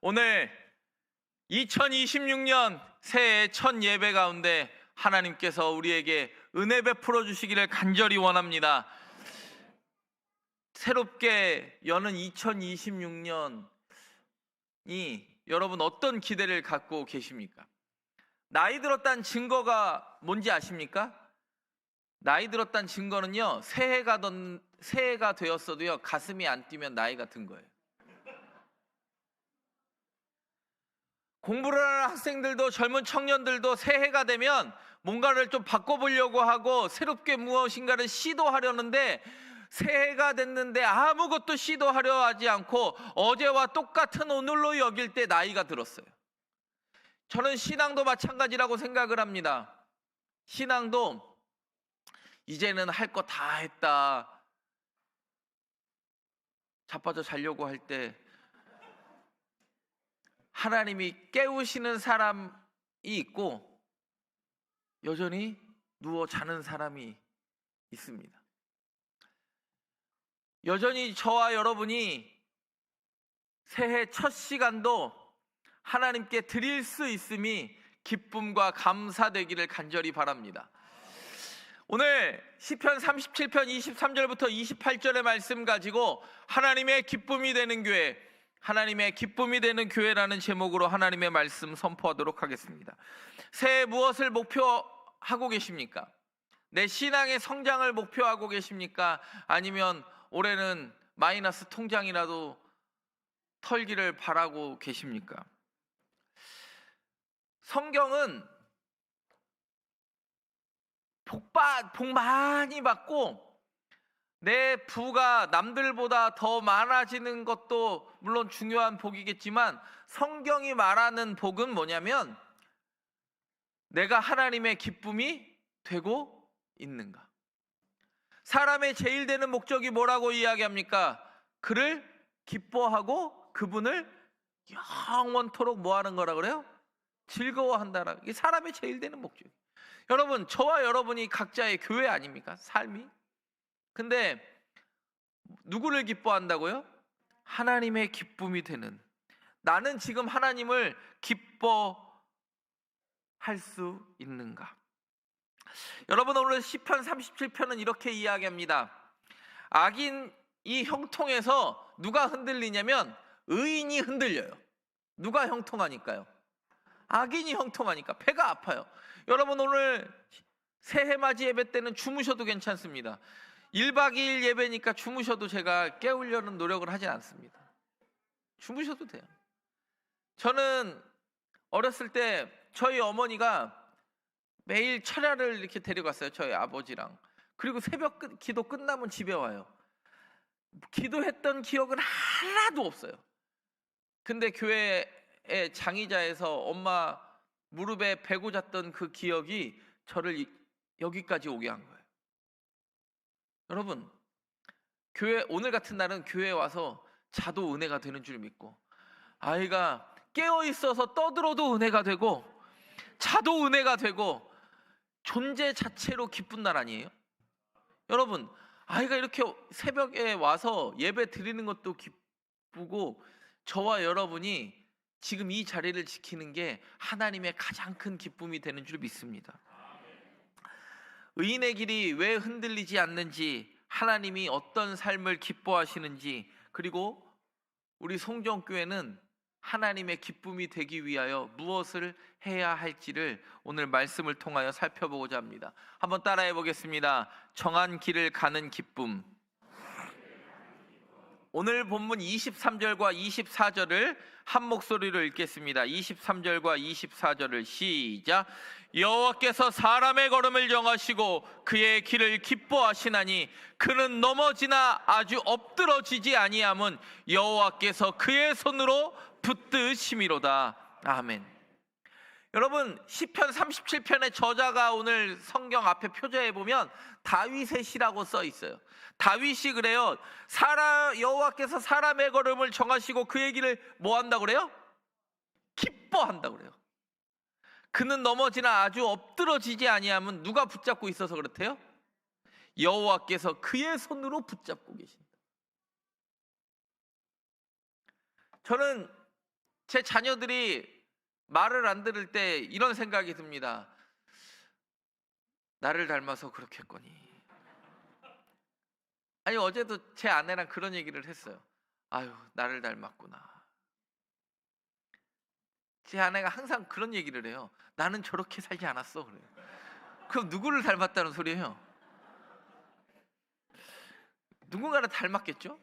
오늘 2026년 새해 첫 예배 가운데 하나님께서 우리에게 은혜 베풀어 주시기를 간절히 원합니다. 새롭게 여는 2026년이 여러분 어떤 기대를 갖고 계십니까? 나이 들었다는 증거가 뭔지 아십니까? 나이 들었다는 증거는요, 새해가 되었어도요, 가슴이 안 뛰면 나이가 든 거예요. 공부를 하는 학생들도 젊은 청년들도 새해가 되면 뭔가를 좀 바꿔보려고 하고 새롭게 무엇인가를 시도하려는데, 새해가 됐는데 아무것도 시도하려 하지 않고 어제와 똑같은 오늘로 여길 때 나이가 들었어요. 저는 신앙도 마찬가지라고 생각을 합니다. 신앙도 이제는 할 거 다 했다, 자빠져 자려고 할 때 하나님이 깨우시는 사람이 있고 여전히 누워 자는 사람이 있습니다. 여전히 저와 여러분이 새해 첫 시간도 하나님께 드릴 수 있음이 기쁨과 감사되기를 간절히 바랍니다. 오늘 시편 37편 23절부터 28절의 말씀 가지고 하나님의 기쁨이 되는 교회, 하나님의 기쁨이 되는 교회라는 제목으로 하나님의 말씀 선포하도록 하겠습니다. 새해 무엇을 목표하고 계십니까? 내 신앙의 성장을 목표하고 계십니까? 아니면 올해는 마이너스 통장이라도 털기를 바라고 계십니까? 성경은 복 많이 받고 내 부가 남들보다 더 많아지는 것도 물론 중요한 복이겠지만, 성경이 말하는 복은 뭐냐면 내가 하나님의 기쁨이 되고 있는가. 사람의 제일 되는 목적이 뭐라고 이야기합니까? 그를 기뻐하고 그분을 영원토록 뭐 하는 거라 그래요? 즐거워한다라. 이게 사람의 제일 되는 목적. 여러분, 저와 여러분이 각자의 교회 아닙니까? 삶이. 근데 누구를 기뻐한다고요? 하나님의 기쁨이 되는, 나는 지금 하나님을 기뻐할 수 있는가? 여러분, 오늘 시편 37편은 이렇게 이야기합니다. 악인이 형통해서 누가 흔들리냐면 의인이 흔들려요. 누가 형통하니까요? 악인이 형통하니까 배가 아파요. 여러분, 오늘 새해 맞이 예배 때는 주무셔도 괜찮습니다. 1박 2일 예배니까 주무셔도 제가 깨우려는 노력을 하지 않습니다. 주무셔도 돼요. 저는 어렸을 때 저희 어머니가 매일 철야를 이렇게 데려갔어요. 저희 아버지랑. 그리고 새벽 기도 끝나면 집에 와요. 기도했던 기억은 하나도 없어요. 근데 교회의 장의자에서 엄마 무릎에 베고 잤던 그 기억이 저를 여기까지 오게 한 거예요. 여러분, 오늘 같은 날은 교회에 와서 자도 은혜가 되는 줄 믿고, 아이가 깨어 있어서 떠들어도 은혜가 되고 자도 은혜가 되고, 존재 자체로 기쁜 날 아니에요? 여러분, 아이가 이렇게 새벽에 와서 예배 드리는 것도 기쁘고, 저와 여러분이 지금 이 자리를 지키는 게 하나님의 가장 큰 기쁨이 되는 줄 믿습니다. 의인의 길이 왜 흔들리지 않는지, 하나님이 어떤 삶을 기뻐하시는지, 그리고 우리 송정교회는 하나님의 기쁨이 되기 위하여 무엇을 해야 할지를 오늘 말씀을 통하여 살펴보고자 합니다. 한번 따라해 보겠습니다. 정한 길을 가는 기쁨. 오늘 본문 23절과 24절을 한 목소리로 읽겠습니다. 23절과 24절을 시작. 여호와께서 사람의 걸음을 정하시고 그의 길을 기뻐하시나니 그는 넘어지나 아주 엎드러지지 아니함은 여호와께서 그의 손으로 붙드심이로다. 아멘. 여러분, 시편 37편의 저자가 오늘 성경 앞에 표제해 보면 다윗의 시라고 써 있어요. 다윗이 그래요. 여호와께서 사람의 걸음을 정하시고 그의 길을 뭐 한다고 그래요? 기뻐한다고 그래요. 그는 넘어지나 아주 엎드러지지 아니함은 누가 붙잡고 있어서 그렇대요? 여호와께서 그의 손으로 붙잡고 계신다. 저는 제 자녀들이 말을 안 들을 때 이런 생각이 듭니다. 나를 닮아서 그렇게 했거니. 아니, 어제도 제 아내랑 그런 얘기를 했어요. 아유, 나를 닮았구나. 제 아내가 항상 그런 얘기를 해요. 나는 저렇게 살지 않았어. 그래요. 그럼 누구를 닮았다는 소리예요? 누군가를 닮았겠죠?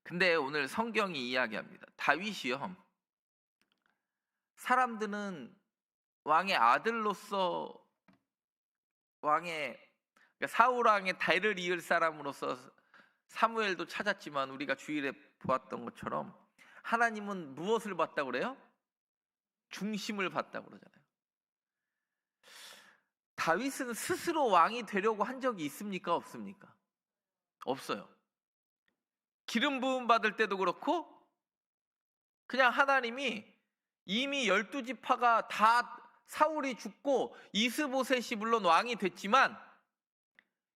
근데 오늘 성경이 이야기합니다. 다윗이요, 사람들은 왕의 아들로서 그러니까 사울 왕의 대를 이을 사람으로서 사무엘도 찾았지만, 우리가 주일에 보았던 것처럼 하나님은 무엇을 봤다고 그래요? 중심을 봤다고 그러잖아요. 다윗은 스스로 왕이 되려고 한 적이 있습니까? 없습니까? 없어요. 기름 부음 받을 때도 그렇고, 그냥 하나님이 이미 12지파가 다 사울이 죽고 이스보셋이 물론 왕이 됐지만,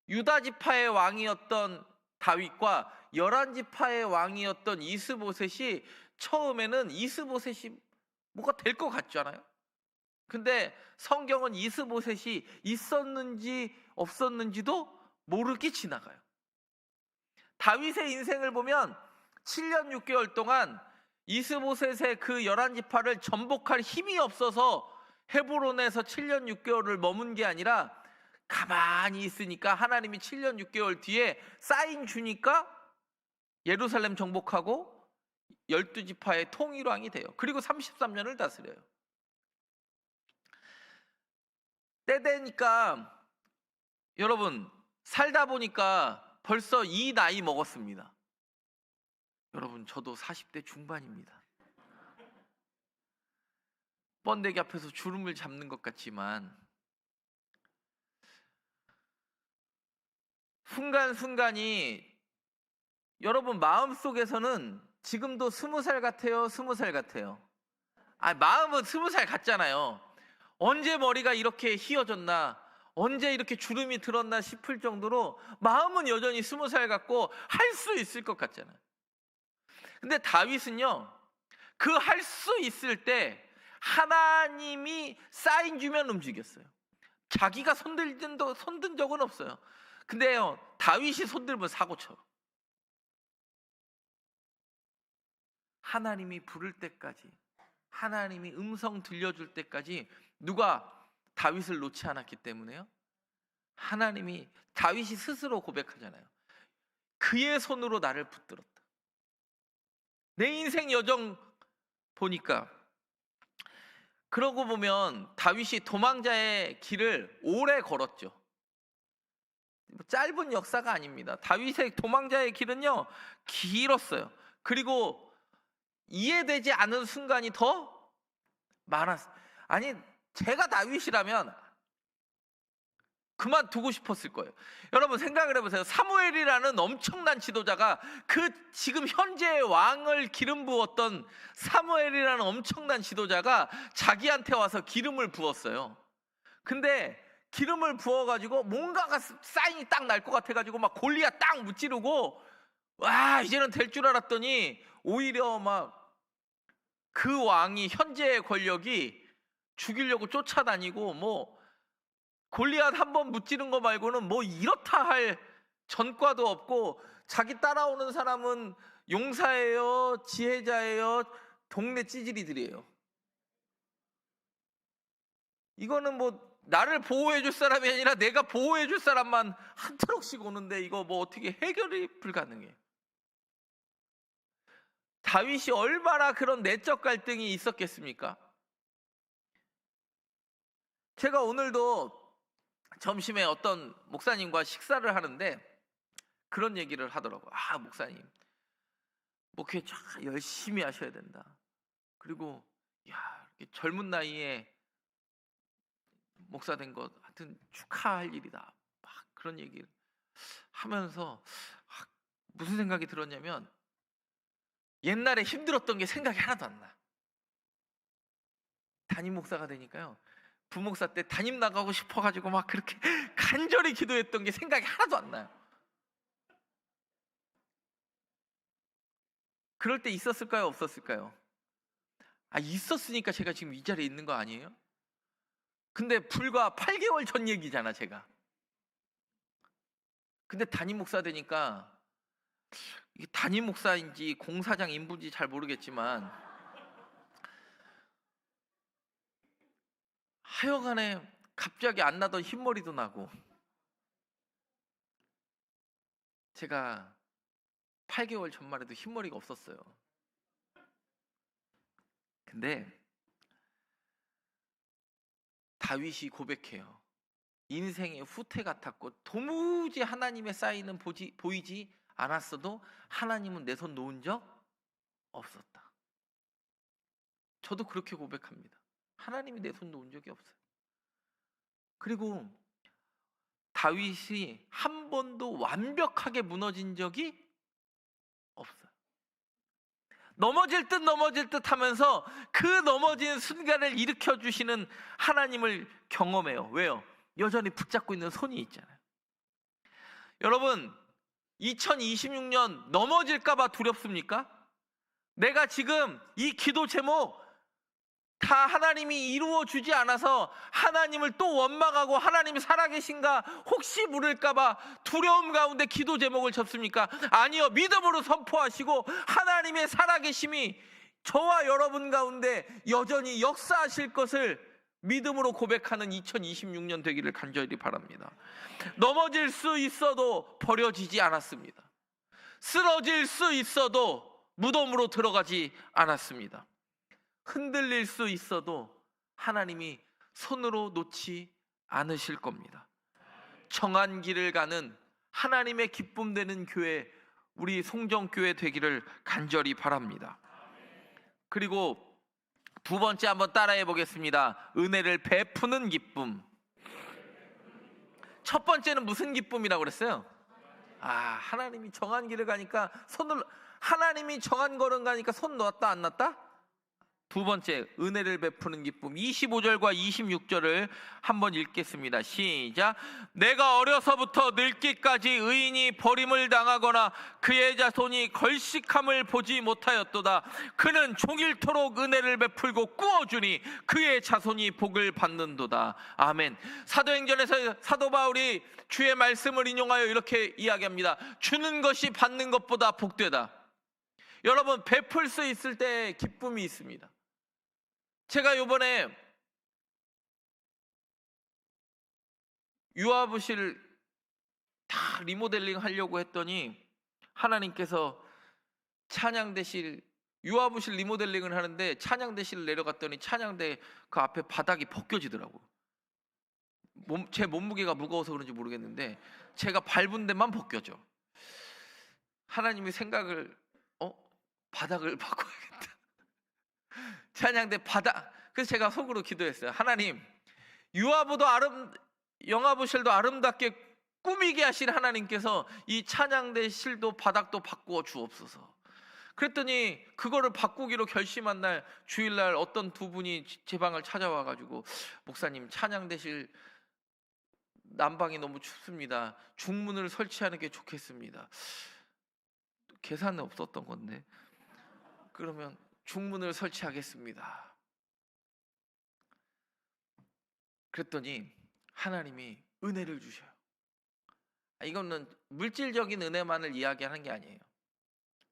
유다 지파의 왕이었던 다윗과 11지파의 왕이었던 이스보셋이 처음에는 이스보셋이 뭐가 될 것 같잖아요. 근데 성경은 이스보셋이 있었는지 없었는지도 모르게 지나가요. 다윗의 인생을 보면 7년 6개월 동안 이스보셋의 그 11지파를 전복할 힘이 없어서 헤브론에서 7년 6개월을 머문 게 아니라, 가만히 있으니까 하나님이 7년 6개월 뒤에 사인 주니까 예루살렘 정복하고 12지파의 통일왕이 돼요. 그리고 33년을 다스려요. 때 되니까 여러분, 살다 보니까 벌써 이 나이 먹었습니다. 여러분, 저도 40대 중반입니다. 번데기 앞에서 주름을 잡는 것 같지만 순간순간이 여러분 마음속에서는 지금도 20살 같아요? 20살 같아요? 마음은 20살 같잖아요. 언제 머리가 이렇게 휘어졌나, 언제 이렇게 주름이 들었나 싶을 정도로 마음은 여전히 20살 같고 할 수 있을 것 같잖아요. 근데 다윗은요, 그 할 수 있을 때 하나님이 사인 주면 움직였어요. 자기가 손든 적은 없어요. 근데요, 다윗이 손들면 사고쳐. 하나님이 부를 때까지, 하나님이 음성 들려줄 때까지 누가 다윗을 놓지 않았기 때문에요, 다윗이 스스로 고백하잖아요. 그의 손으로 나를 붙들었다. 내 인생 여정 보니까, 그러고 보면 다윗이 도망자의 길을 오래 걸었죠. 짧은 역사가 아닙니다. 다윗의 도망자의 길은요, 길었어요. 그리고 이해되지 않은 순간이 더 많았어요. 아니, 제가 다윗이라면 그만두고 싶었을 거예요. 여러분 생각을 해보세요. 사무엘이라는 엄청난 지도자가, 지금 현재의 왕을 기름 부었던 사무엘이라는 엄청난 지도자가 자기한테 와서 기름을 부었어요. 근데 기름을 부어가지고 뭔가가 사인이 딱 날 것 같아가지고 막 골리앗 딱 무찌르고, 와, 이제는 될 줄 알았더니 오히려 막 그 왕이, 현재의 권력이 죽이려고 쫓아다니고, 뭐 골리앗 한 번 무찌른 거 말고는 뭐 이렇다 할 전과도 없고, 자기 따라오는 사람은 용사예요, 지혜자예요, 동네 찌질이들이에요. 이거는 뭐 나를 보호해 줄 사람이 아니라 내가 보호해 줄 사람만 한 트럭씩 오는데, 이거 뭐 어떻게 해결이 불가능해. 다윗이 얼마나 그런 내적 갈등이 있었겠습니까? 제가 오늘도 점심에 어떤 목사님과 식사를 하는데 그런 얘기를 하더라고요. 목사님, 목회 참 열심히 하셔야 된다. 그리고 이렇게 젊은 나이에 목사 된 것 하여튼 축하할 일이다. 막 그런 얘기를 하면서 무슨 생각이 들었냐면, 옛날에 힘들었던 게 생각이 하나도 안 나. 담임 목사가 되니까요, 부목사 때 담임 나가고 싶어가지고 막 그렇게 간절히 기도했던 게 생각이 하나도 안 나요. 그럴 때 있었을까요? 없었을까요? 있었으니까 제가 지금 이 자리에 있는 거 아니에요? 근데 불과 8개월 전 얘기잖아, 제가. 근데 담임 목사 되니까, 이게 담임 목사인지 공사장 인부인지 잘 모르겠지만 하여간에 갑자기 안 나던 흰머리도 나고, 제가 8개월 전만 해도 흰머리가 없었어요. 근데 다윗이 고백해요. 인생의 후퇴 같았고 도무지 하나님의 사인은 보이지 않았어도 하나님은 내 손 놓은 적 없었다. 저도 그렇게 고백합니다. 하나님이 내 손 놓은 적이 없어요. 그리고 다윗이 한 번도 완벽하게 무너진 적이 없어요. 넘어질 듯 하면서 그 넘어진 순간을 일으켜 주시는 하나님을 경험해요. 왜요? 여전히 붙잡고 있는 손이 있잖아요. 여러분, 2026년 넘어질까 봐 두렵습니까? 내가 지금 이 기도 제목 다 하나님이 이루어 주지 않아서 하나님을 또 원망하고 하나님이 살아계신가 혹시 물을까 봐 두려움 가운데 기도 제목을 접습니까? 아니요, 믿음으로 선포하시고 하나님의 살아계심이 저와 여러분 가운데 여전히 역사하실 것을 믿음으로 고백하는 2026년 되기를 간절히 바랍니다. 넘어질 수 있어도 버려지지 않았습니다. 쓰러질 수 있어도 무덤으로 들어가지 않았습니다. 흔들릴 수 있어도 하나님이 손으로 놓지 않으실 겁니다. 정한 길을 가는 하나님의 기쁨 되는 교회, 우리 송정교회 되기를 간절히 바랍니다. 그리고 두 번째 한번 따라해 보겠습니다. 은혜를 베푸는 기쁨. 첫 번째는 무슨 기쁨이라고 그랬어요? 하나님이 정한 길을 가니까 하나님이 정한 걸음 가니까 손 놓았다 안 놨다? 두 번째, 은혜를 베푸는 기쁨. 25절과 26절을 한번 읽겠습니다. 시작. 내가 어려서부터 늙기까지 의인이 버림을 당하거나 그의 자손이 걸식함을 보지 못하였도다. 그는 종일토록 은혜를 베풀고 꾸어주니 그의 자손이 복을 받는도다. 아멘. 사도행전에서 사도 바울이 주의 말씀을 인용하여 이렇게 이야기합니다. 주는 것이 받는 것보다 복되다. 여러분, 베풀 수 있을 때 기쁨이 있습니다. 제가 요번에 유아부실 다 리모델링 하려고 했더니 하나님께서 찬양대실, 유아부실 리모델링을 하는데 찬양대실을 내려갔더니 찬양대 그 앞에 바닥이 벗겨지더라고. 제 몸무게가 무거워서 그런지 모르겠는데 제가 밟은 데만 벗겨져. 하나님이 생각을 바닥을 바꿔야겠다. 찬양대 바닥. 그래서 제가 속으로 기도했어요. 하나님, 유아부도 영아부실도 아름답게 꾸미게 하신 하나님께서 이 찬양대 실도 바닥도 바꾸어 주옵소서. 그랬더니 그거를 바꾸기로 결심한 날 주일날 어떤 두 분이 제 방을 찾아와가지고, 목사님, 찬양대실 난방이 너무 춥습니다. 중문을 설치하는 게 좋겠습니다. 계산은 없었던 건데, 그러면 중문을 설치하겠습니다. 그랬더니 하나님이 은혜를 주셔요. 이거는 물질적인 은혜만을 이야기하는 게 아니에요.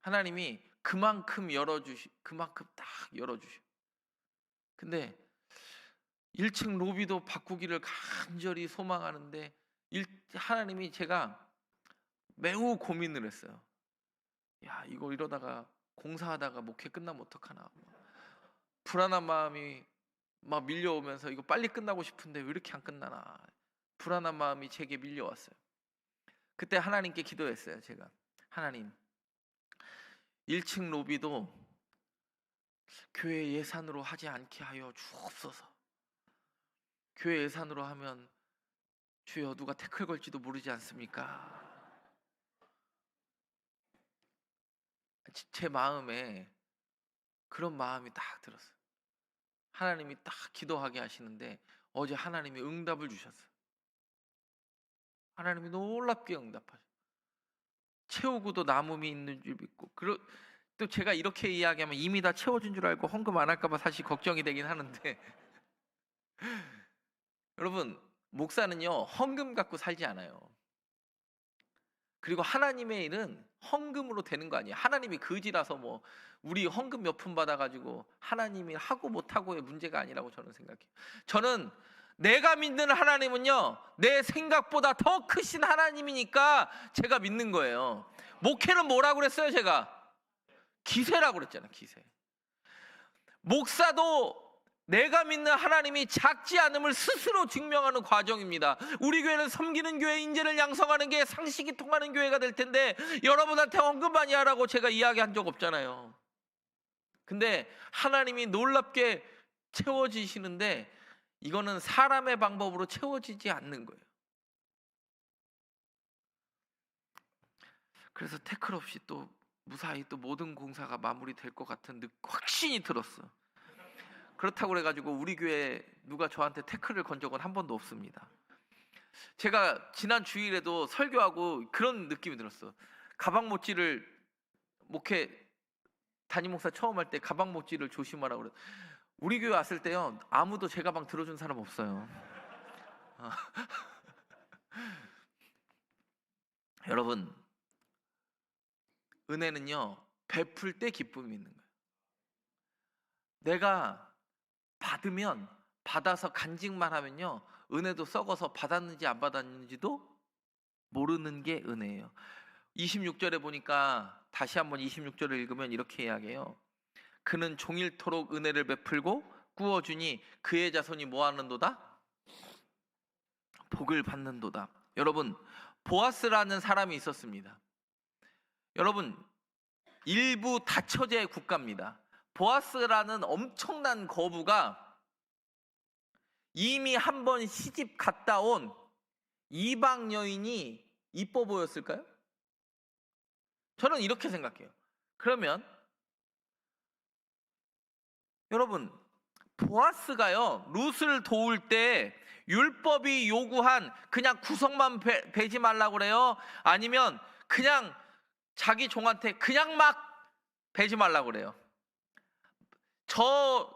하나님이 그만큼 딱 열어주셔. 근데 1층 로비도 바꾸기를 간절히 소망하는데 하나님이, 제가 매우 고민을 했어요. 이거 이러다가 공사하다가 목회 끝나면 어떡하나. 불안한 마음이 막 밀려오면서 이거 빨리 끝나고 싶은데 왜 이렇게 안 끝나나. 불안한 마음이 제게 밀려왔어요. 그때 하나님께 기도했어요. 제가, 하나님, 1층 로비도 교회 예산으로 하지 않게 하여 주옵소서. 교회 예산으로 하면 주여 누가 태클 걸지도 모르지 않습니까? 제 마음에 그런 마음이 딱 들었어요. 하나님이 딱 기도하게 하시는데 어제 하나님이 응답을 주셨어요. 하나님이 놀랍게 응답하셨어요. 채우고도 남음이 있는 줄 믿고. 또 제가 이렇게 이야기하면 이미 다 채워준 줄 알고 헌금 안 할까 봐 사실 걱정이 되긴 하는데 여러분, 목사는요 헌금 갖고 살지 않아요. 그리고 하나님의 일은 헌금으로 되는 거 아니에요. 하나님이 그지라서 뭐 우리 헌금 몇 푼 받아가지고 하나님이 하고 못하고의 문제가 아니라고 저는 생각해요. 저는 내가 믿는 하나님은요 내 생각보다 더 크신 하나님이니까 제가 믿는 거예요. 목회는 뭐라고 그랬어요? 제가 기세라고 그랬잖아요. 기세. 목사도 내가 믿는 하나님이 작지 않음을 스스로 증명하는 과정입니다. 우리 교회는 섬기는 교회, 인재를 양성하는 게 상식이 통하는 교회가 될 텐데 여러분한테 헌금 많이 하라고 제가 이야기한 적 없잖아요. 근데 하나님이 놀랍게 채워지시는데 이거는 사람의 방법으로 채워지지 않는 거예요. 그래서 태클 없이 또 무사히 또 모든 공사가 마무리될 것 같은 확신이 들었어. 그렇다고 그래가지고 우리 교회 누가 저한테 태클을 건 적은 한 번도 없습니다. 제가 지난 주일에도 설교하고 그런 느낌이 들었어. 가방 못질을 목회 담임 목사 처음 할 때 가방 못질을 조심하라고 그래. 우리 교회 왔을 때요 아무도 제 가방 들어준 사람 없어요. 여러분, 은혜는요 베풀 때 기쁨이 있는 거예요. 내가 받으면 받아서 간직만 하면요 은혜도 썩어서 받았는지 안 받았는지도 모르는 게 은혜예요. 26절에 보니까 다시 한번 26절을 읽으면 이렇게 이야기해요. 그는 종일토록 은혜를 베풀고 구워주니 그의 자손이 뭐하는도다? 복을 받는도다. 여러분, 보아스라는 사람이 있었습니다. 여러분, 일부 다처제 국가입니다. 보아스라는 엄청난 거부가 이미 한 번 시집 갔다 온 이방 여인이 이뻐 보였을까요? 저는 이렇게 생각해요. 그러면 여러분, 보아스가요 룻을 도울 때 율법이 요구한 그냥 구석만 베지 말라고 그래요? 아니면 그냥 자기 종한테 그냥 막 베지 말라고 그래요? 저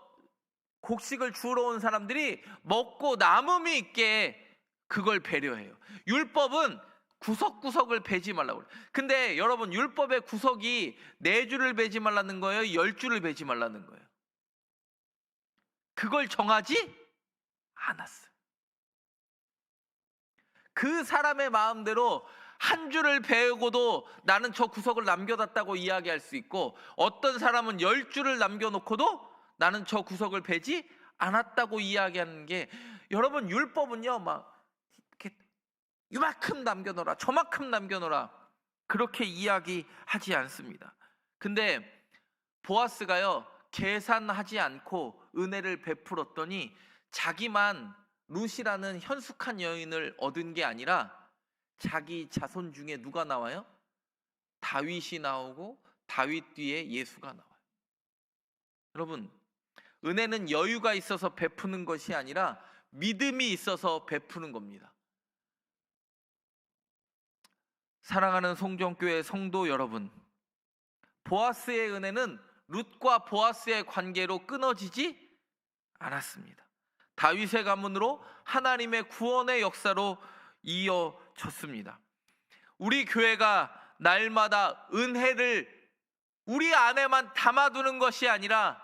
곡식을 주우러 온 사람들이 먹고 남음이 있게 그걸 배려해요. 율법은 구석구석을 베지 말라고 그래요. 근데 여러분, 율법의 구석이 4줄을 베지 말라는 거예요? 10줄을 베지 말라는 거예요? 그걸 정하지 않았어요. 그 사람의 마음대로 한 줄을 베고도 나는 저 구석을 남겨놨다고 이야기할 수 있고, 어떤 사람은 10줄을 남겨놓고도 나는 저 구석을 베지 않았다고 이야기하는 게, 여러분 율법은요 막 이렇게 이만큼 남겨놓으라 저만큼 남겨놓으라 그렇게 이야기하지 않습니다. 근데 보아스가요 계산하지 않고 은혜를 베풀었더니 자기만 룻이라는 현숙한 여인을 얻은 게 아니라 자기 자손 중에 누가 나와요? 다윗이 나오고 다윗 뒤에 예수가 나와요. 여러분, 은혜는 여유가 있어서 베푸는 것이 아니라 믿음이 있어서 베푸는 겁니다. 사랑하는 송정교회 성도 여러분, 보아스의 은혜는 룻과 보아스의 관계로 끊어지지 않았습니다. 다윗의 가문으로 하나님의 구원의 역사로 이어졌습니다. 우리 교회가 날마다 은혜를 우리 안에만 담아두는 것이 아니라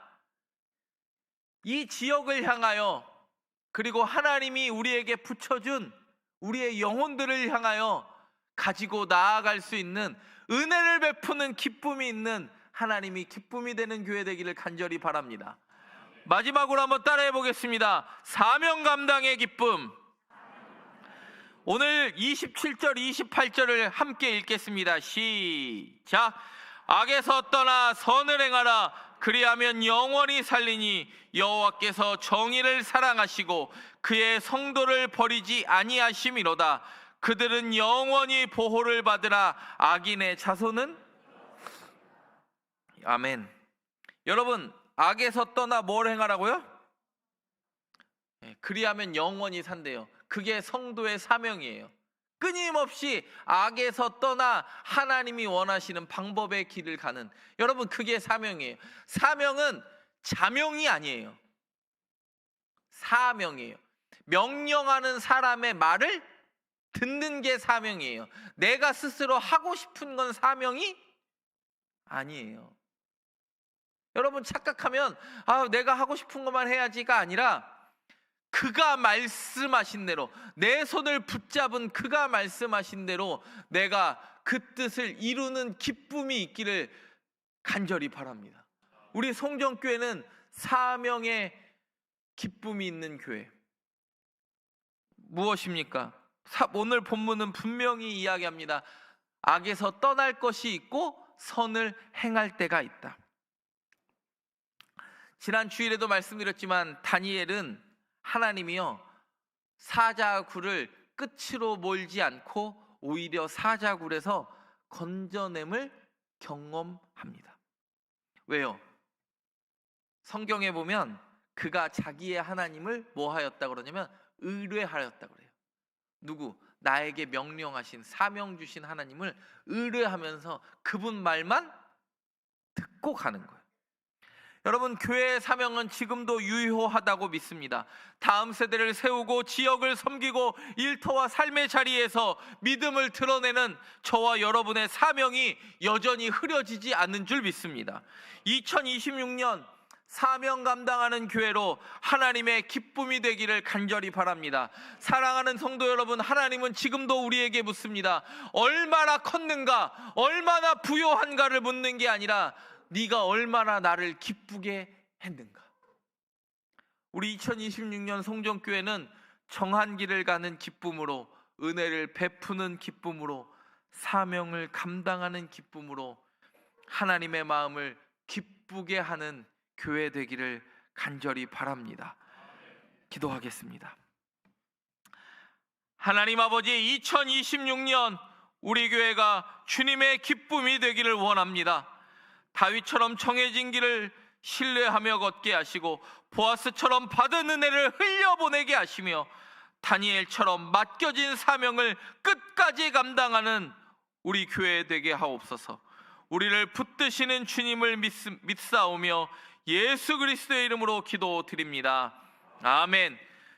이 지역을 향하여, 그리고 하나님이 우리에게 붙여준 우리의 영혼들을 향하여 가지고 나아갈 수 있는 은혜를 베푸는 기쁨이 있는, 하나님이 기쁨이 되는 교회 되기를 간절히 바랍니다. 마지막으로 한번 따라해 보겠습니다. 사명 감당의 기쁨. 오늘 27절 28절을 함께 읽겠습니다. 시작. 악에서 떠나 선을 행하라. 그리하면 영원히 살리니 여호와께서 정의를 사랑하시고 그의 성도를 버리지 아니하심이로다. 그들은 영원히 보호를 받으라. 악인의 자손은? 아멘. 여러분, 악에서 떠나 뭘 행하라고요? 그리하면 영원히 산대요. 그게 성도의 사명이에요. 끊임없이 악에서 떠나 하나님이 원하시는 방법의 길을 가는, 여러분 그게 사명이에요. 사명은 자명이 아니에요. 사명이에요. 명령하는 사람의 말을 듣는 게 사명이에요. 내가 스스로 하고 싶은 건 사명이 아니에요. 여러분 착각하면 내가 하고 싶은 것만 해야지가 아니라 그가 말씀하신 대로, 내 손을 붙잡은 그가 말씀하신 대로 내가 그 뜻을 이루는 기쁨이 있기를 간절히 바랍니다. 우리 송정교회는 사명의 기쁨이 있는 교회. 무엇입니까? 오늘 본문은 분명히 이야기합니다. 악에서 떠날 것이 있고 선을 행할 때가 있다. 지난 주일에도 말씀드렸지만 다니엘은 하나님이요 사자굴을 끝으로 몰지 않고 오히려 사자굴에서 건져냄을 경험합니다. 왜요? 성경에 보면 그가 자기의 하나님을 뭐 하였다 그러냐면 의뢰하였다 그래요. 누구? 나에게 명령하신, 사명 주신 하나님을 의뢰하면서 그분 말만 듣고 가는 거예요. 여러분 교회의 사명은 지금도 유효하다고 믿습니다. 다음 세대를 세우고 지역을 섬기고 일터와 삶의 자리에서 믿음을 드러내는 저와 여러분의 사명이 여전히 흐려지지 않는 줄 믿습니다. 2026년 사명 감당하는 교회로 하나님의 기쁨이 되기를 간절히 바랍니다. 사랑하는 성도 여러분, 하나님은 지금도 우리에게 묻습니다. 얼마나 컸는가, 얼마나 부요한가를 묻는 게 아니라 네가 얼마나 나를 기쁘게 했는가. 우리 2026년 송정교회는 정한 길을 가는 기쁨으로, 은혜를 베푸는 기쁨으로, 사명을 감당하는 기쁨으로 하나님의 마음을 기쁘게 하는 교회 되기를 간절히 바랍니다. 기도하겠습니다. 하나님 아버지, 2026년 우리 교회가 주님의 기쁨이 되기를 원합니다. 다윗처럼 정해진 길을 신뢰하며 걷게 하시고 보아스처럼 받은 은혜를 흘려보내게 하시며 다니엘처럼 맡겨진 사명을 끝까지 감당하는 우리 교회 되게 하옵소서. 우리를 붙드시는 주님을 믿사오며 예수 그리스도의 이름으로 기도드립니다. 아멘.